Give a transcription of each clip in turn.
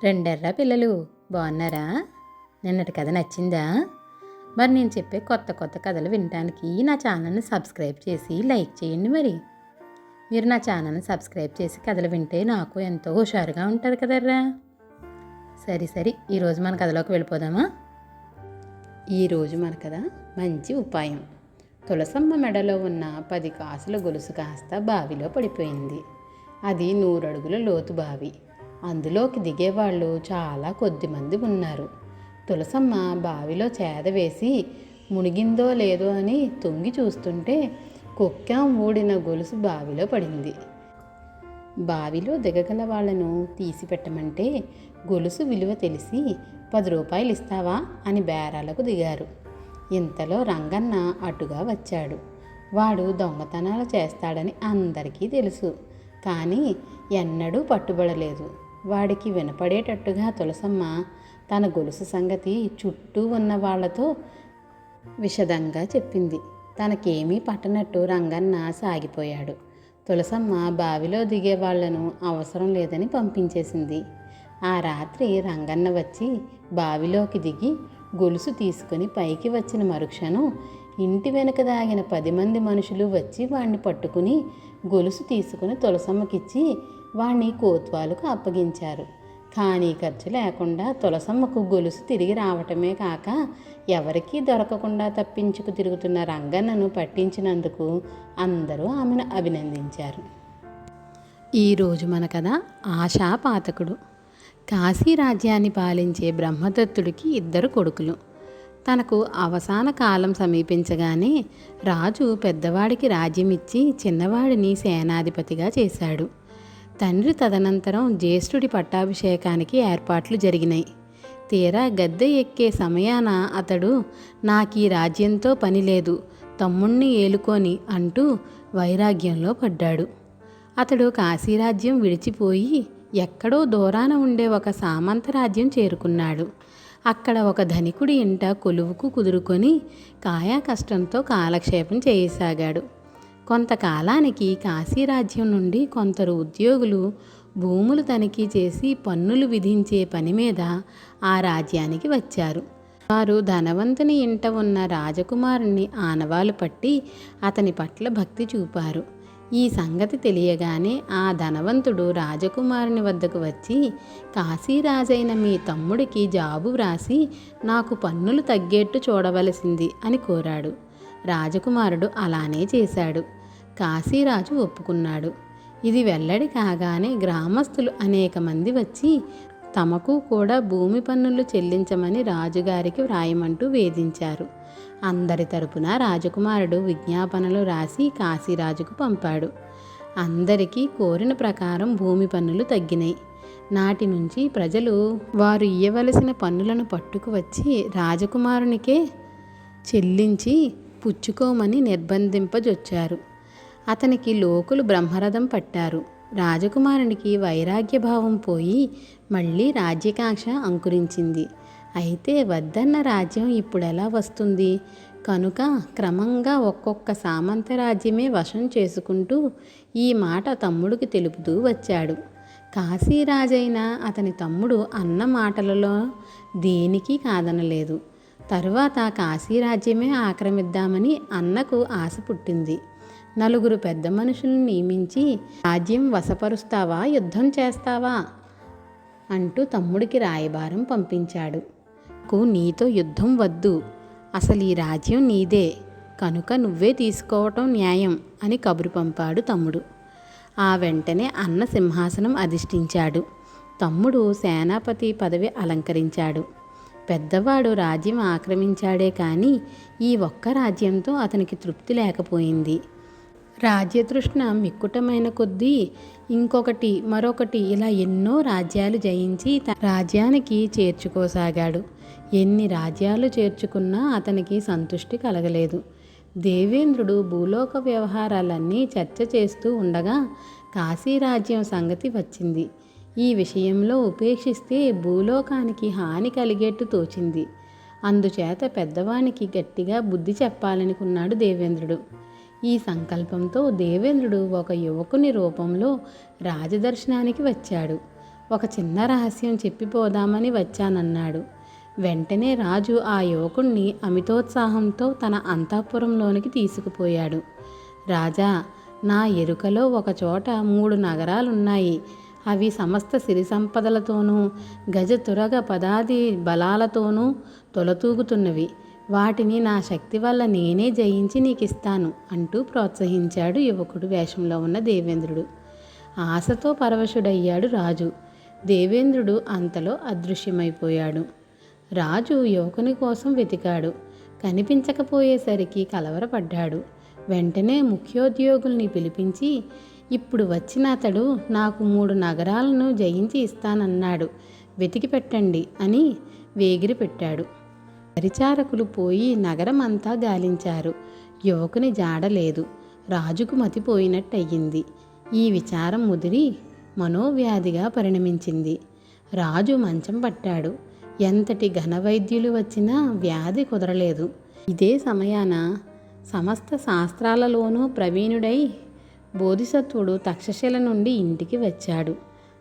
రెండెర్ర పిల్లలు బాగున్నారా? నిన్నటి కథ నచ్చిందా? మరి నేను చెప్పే కొత్త కొత్త కథలు వినడానికి నా ఛానల్ని సబ్స్క్రైబ్ చేసి లైక్ చేయండి. మీరు నా ఛానల్ని సబ్స్క్రైబ్ చేసి కథలు వింటే నాకు ఎంతో హుషారుగా ఉంటుంది కదర్రా. సరే ఈరోజు మన కథలోకి వెళ్ళిపోదామా? ఈరోజు మన కథ మంచి ఉపాయం. తులసమ్మ మెడలో ఉన్న 10 కాసుల గొలుసు కాస్త బావిలో పడిపోయింది. అది 100 అడుగుల లోతు బావి. అందులోకి దిగేవాళ్ళు చాలా కొద్దిమంది ఉన్నారు. తులసమ్మ బావిలో చేద వేసి మునిగిందో లేదో అని తొంగి చూస్తుంటే కుక్కాం ఊడిన గొలుసు బావిలో పడింది. బావిలో దిగగల వాళ్లను తీసి పెట్టమంటే గొలుసు విలువ తెలిసి 10 రూపాయలు ఇస్తావా అని బేరాలకు దిగారు. ఇంతలో రంగన్న అటుగా వచ్చాడు. వాడు దొంగతనాలు చేస్తాడని అందరికీ తెలుసు, కానీ ఎన్నడూ పట్టుబడలేదు. వాడికి వినపడేటట్టుగా తులసమ్మ తన గొలుసు సంగతి చుట్టూ ఉన్న వాళ్లతో విశదంగా చెప్పింది. తనకేమీ పట్టనట్టు రంగన్న సాగిపోయాడు. తులసమ్మ బావిలో దిగే వాళ్లను అవసరం లేదని పంపించేసింది. ఆ రాత్రి రంగన్న వచ్చి బావిలోకి దిగి గొలుసు తీసుకుని పైకి వచ్చిన మరుక్షణం ఇంటి వెనుక దాగిన 10 మంది మనుషులు వచ్చి వాణ్ణి పట్టుకుని గొలుసు తీసుకుని తులసమ్మకిచ్చి వాణ్ణి కోత్వాలకు అప్పగించారు. కానీ ఖర్చు లేకుండా తులసమ్మకు గొలుసు తిరిగి రావటమే కాక ఎవరికీ దొరకకుండా తప్పించుకు తిరుగుతున్న రంగన్నను పట్టించినందుకు అందరూ ఆమెను అభినందించారు. ఈరోజు మన కథ ఆశాపాతకుడు. కాశీ రాజ్యాన్ని పాలించే బ్రహ్మదత్తుడికి 2 కొడుకులు. తనకు అవసాన కాలం సమీపించగానే రాజు పెద్దవాడికి రాజ్యం ఇచ్చి చిన్నవాడిని సేనాధిపతిగా చేశాడు. తండ్రి తదనంతరం జ్యేష్ఠుడి పట్టాభిషేకానికి ఏర్పాట్లు జరిగినాయి. తీరా గద్దె ఎక్కే సమయాన అతడు నాకీ రాజ్యంతో పని లేదు, తమ్ముణ్ణి ఏలుకొని అంటూ వైరాగ్యంలో పడ్డాడు. అతడు కాశీరాజ్యం విడిచిపోయి ఎక్కడో దూరాన ఉండే ఒక సామంత రాజ్యం చేరుకున్నాడు. అక్కడ ఒక ధనికుడి ఇంట కొలువుకు కుదురుకొని కాయా కష్టంతో కాలక్షేపం చేయసాగాడు. కొంతకాలానికి కాశీరాజ్యం నుండి కొందరు ఉద్యోగులు భూములు తనిఖీ చేసి పన్నులు విధించే పని మీద ఆ రాజ్యానికి వచ్చారు. వారు ధనవంతుని ఇంట ఉన్న రాజకుమారుణ్ణి ఆనవాలు పట్టి అతని పట్ల భక్తి చూపారు. ఈ సంగతి తెలియగానే ఆ ధనవంతుడు రాజకుమారుని వద్దకు వచ్చి కాశీరాజైన మీ తమ్ముడికి జాబు వ్రాసి నాకు పన్నులు తగ్గేట్టు చూడవలసింది అని కోరాడు. రాజకుమారుడు అలానే చేశాడు. కాశీరాజు ఒప్పుకున్నాడు. ఇది వెల్లడి కాగానే గ్రామస్తులు అనేక మంది వచ్చి తమకు కూడా భూమి పన్నులు చెల్లించమని రాజుగారికి వ్రాయమంటూ వేధించారు. అందరి తరపున రాజకుమారుడు విజ్ఞాపనలు రాసి కాశీరాజుకు పంపాడు. అందరికీ కోరిన ప్రకారం భూమి పన్నులు తగ్గినాయి. నాటి నుంచి ప్రజలు వారు ఇయ్యవలసిన పన్నులను పట్టుకు వచ్చి రాజకుమారునికే చెల్లించి పుచ్చుకోమని నిర్బంధింపజొచ్చారు. అతనికి లోకులు బ్రహ్మరథం పట్టారు. రాజకుమారునికి వైరాగ్యభావం పోయి మళ్ళీ రాజ్యకాంక్ష అంకురించింది. అయితే వద్దన్న రాజ్యం ఇప్పుడెలా వస్తుంది కనుక క్రమంగా ఒక్కొక్క సామంత రాజ్యమే వశం చేసుకుంటూ ఈ మాట తమ్ముడికి తెలుపుతూ వచ్చాడు. కాశీరాజైన అతని తమ్ముడు అన్న మాటలలో దేనికి కాదనలేదు. తరువాత కాశీరాజ్యమే ఆక్రమిద్దామని అన్నకు ఆశ పుట్టింది. 4 పెద్ద మనుషులను నియమించి రాజ్యం వశపరుస్తావా, యుద్ధం చేస్తావా అంటూ తమ్ముడికి రాయబారం పంపించాడు. నీతో యుద్ధం వద్దు, అసలు ఈ రాజ్యం నీదే కనుక నువ్వే తీసుకోవటం న్యాయం అని కబురు పంపాడు తమ్ముడు. ఆ వెంటనే అన్న సింహాసనం అధిష్ఠించాడు. తమ్ముడు సేనాపతి పదవి అలంకరించాడు. పెద్దవాడు రాజ్యం ఆక్రమించాడే కానీ ఈ ఒక్క రాజ్యంతో అతనికి తృప్తి లేకపోయింది. రాజ్యతృష్ణ మిక్కుటమైన కొద్దీ ఇంకొకటి మరొకటి ఇలా ఎన్నో రాజ్యాలు జయించి రాజ్యానికి చేర్చుకోసాగాడు. ఎన్ని రాజ్యాలు చేర్చుకున్నా అతనికి సంతృష్టి కలగలేదు. దేవేంద్రుడు భూలోక వ్యవహారాలన్నీ చర్చ చేస్తూ ఉండగా కాశీరాజ్యం సంగతి వచ్చింది. ఈ విషయంలో ఉపేక్షిస్తే భూలోకానికి హాని కలిగేట్టు తోచింది. అందుచేత పెద్దవానికి గట్టిగా బుద్ధి చెప్పాలనుకున్నాడు దేవేంద్రుడు. ఈ సంకల్పంతో దేవేంద్రుడు ఒక యువకుని రూపంలో రాజదర్శనానికి వచ్చాడు. ఒక చిన్న రహస్యం చెప్పిపోదామని వచ్చానన్నాడు. వెంటనే రాజు ఆ యువకుణ్ణి అమితోత్సాహంతో తన అంతఃపురంలోనికి తీసుకుపోయాడు. రాజా, నా ఎరుకలో ఒకచోట 3 నగరాలున్నాయి. అవి సమస్త సిరి సంపదలతోనూ గజతురగ పదాది బలాలతోనూ తొలతూగుతున్నవి. వాటిని నా శక్తి వల్ల నేనే జయించి నీకిస్తాను అంటూ ప్రోత్సహించాడు యువకుడు వేషంలో ఉన్న దేవేంద్రుడు. ఆశతో పరవశుడయ్యాడు రాజు. దేవేంద్రుడు అంతలో అదృశ్యమైపోయాడు. రాజు యువకుని కోసం వెతికాడు. కనిపించకపోయేసరికి కలవరపడ్డాడు. వెంటనే ముఖ్యోద్యోగుల్ని పిలిపించి, ఇప్పుడు వచ్చిన అతడు నాకు 3 నగరాలను జయించి ఇస్తానన్నాడు, వెతికి పెట్టండి అని వేగిరి పెట్టాడు. పరిచారకులు పోయి నగరం అంతా గాలించారు. యువకుని జాడలేదు. రాజుకు మతిపోయినట్టయింది. ఈ విచారం ముదిరి మనోవ్యాధిగా పరిణమించింది. రాజు మంచం పట్టాడు. ఎంతటి ఘనవైద్యులు వచ్చినా వ్యాధి కుదరలేదు. ఇదే సమయాన సమస్త శాస్త్రాలలోనూ ప్రవీణుడై బోధిసత్వుడు తక్షశిల నుండి ఇంటికి వచ్చాడు.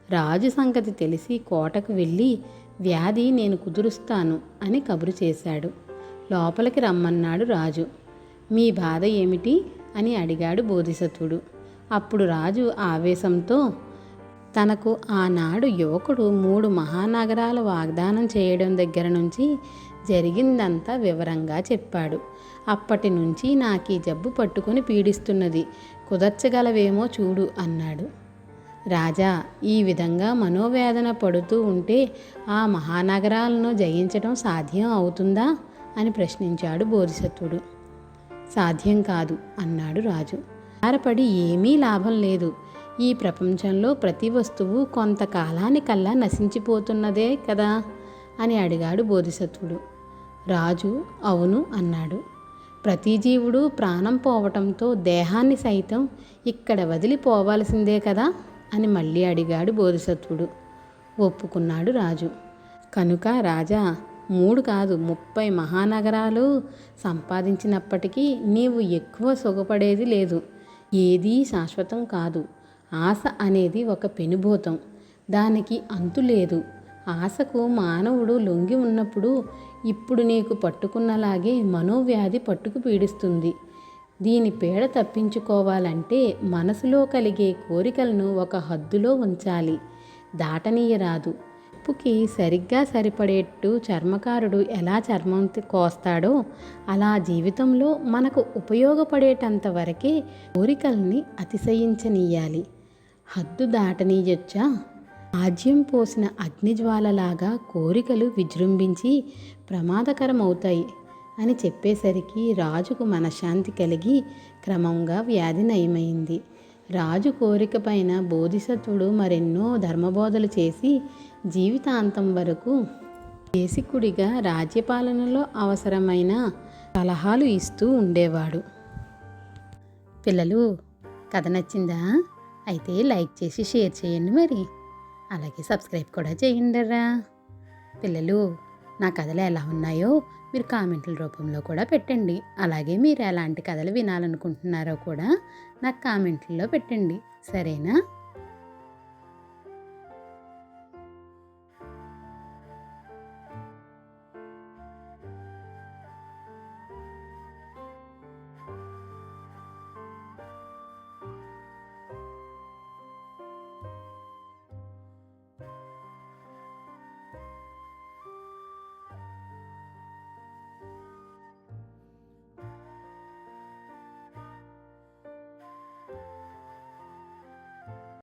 రాజు సంగతి తెలిసి కోటకు వెళ్ళి వ్యాధి నేను కుదురుస్తాను అని కబురు చేశాడు. లోపలికి రమ్మన్నాడు రాజు. మీ బాధ ఏమిటి అని అడిగాడు బోధిసత్వుడు. అప్పుడు రాజు ఆవేశంతో తనకు ఆనాడు యువకుడు 3 మహానగరాల వాగ్దానం చేయడం దగ్గర నుంచి జరిగిందంతా వివరంగా చెప్పాడు. అప్పటి నుంచి నాకీ జబ్బు పట్టుకొని పీడిస్తున్నది, కుదర్చగలవేమో చూడు అన్నాడు. రాజా, ఈ విధంగా మనోవేదన పడుతూ ఉంటే ఆ మహానగరాలను జయించడం సాధ్యం అవుతుందా అని ప్రశ్నించాడు బోధిసత్వుడు. సాధ్యం కాదు అన్నాడు రాజు. ఆరపడి ఏమీ లాభం లేదు. ఈ ప్రపంచంలో ప్రతి వస్తువు కొంతకాలానికల్లా నశించిపోతున్నదే కదా అని అడిగాడు బోధిసత్వుడు. రాజు అవును అన్నాడు. ప్రతి జీవుడు ప్రాణం పోవటంతో దేహాన్ని సైతం ఇక్కడ వదిలిపోవాల్సిందే కదా అని మళ్ళీ అడిగాడు బోధిసత్వుడు. ఒప్పుకున్నాడు రాజు. కనుక రాజా, 3 కాదు 30 మహానగరాలు సంపాదించినప్పటికీ నీవు ఎక్కువ సుఖపడేది లేదు. ఏదీ శాశ్వతం కాదు. ఆశ అనేది ఒక పెనుభూతం. దానికి అంతు లేదు. ఆశకు మానవుడు లొంగి ఉన్నప్పుడు ఇప్పుడు నీకు పట్టుకున్నలాగే మనోవ్యాధి పట్టుకు పీడిస్తుంది. దీని పీడ తప్పించుకోవాలంటే మనసులో కలిగే కోరికలను ఒక హద్దులో ఉంచాలి, దాటనీయరాదు. ఉప్పుకి సరిగ్గా సరిపడేట్టు చర్మకారుడు ఎలా చర్మం కోస్తాడో అలా జీవితంలో మనకు ఉపయోగపడేటంత వరకే కోరికల్ని అతిశయించనీయాలి. హద్దు దాటనీయొచ్చా? ఆజ్యం పోసిన అగ్నిజ్వాలలాగా కోరికలు విజృంభించి ప్రమాదకరమవుతాయి అని చెప్పేసరికి రాజుకు మనశ్శాంతి కలిగి క్రమంగా వ్యాధి నయమైంది. రాజు కోరిక పైన బోధిసత్వుడు మరెన్నో ధర్మబోధలు చేసి జీవితాంతం వరకు దేశికుడిగా రాజ్యపాలనలో అవసరమైన సలహాలు ఇస్తూ ఉండేవాడు. పిల్లలు, కథ నచ్చిందా? అయితే లైక్ చేసి షేర్ చేయండి, మరి అలాగే సబ్స్క్రైబ్ కూడా చేయండిరా. పిల్లలు, నా కథలు ఎలా ఉన్నాయో మీరు కామెంట్ల రూపంలో కూడా పెట్టండి. అలాగే మీరు ఎలాంటి కథలు వినాలనుకుంటున్నారో కూడా నాకు కామెంట్లలో పెట్టండి, సరేనా?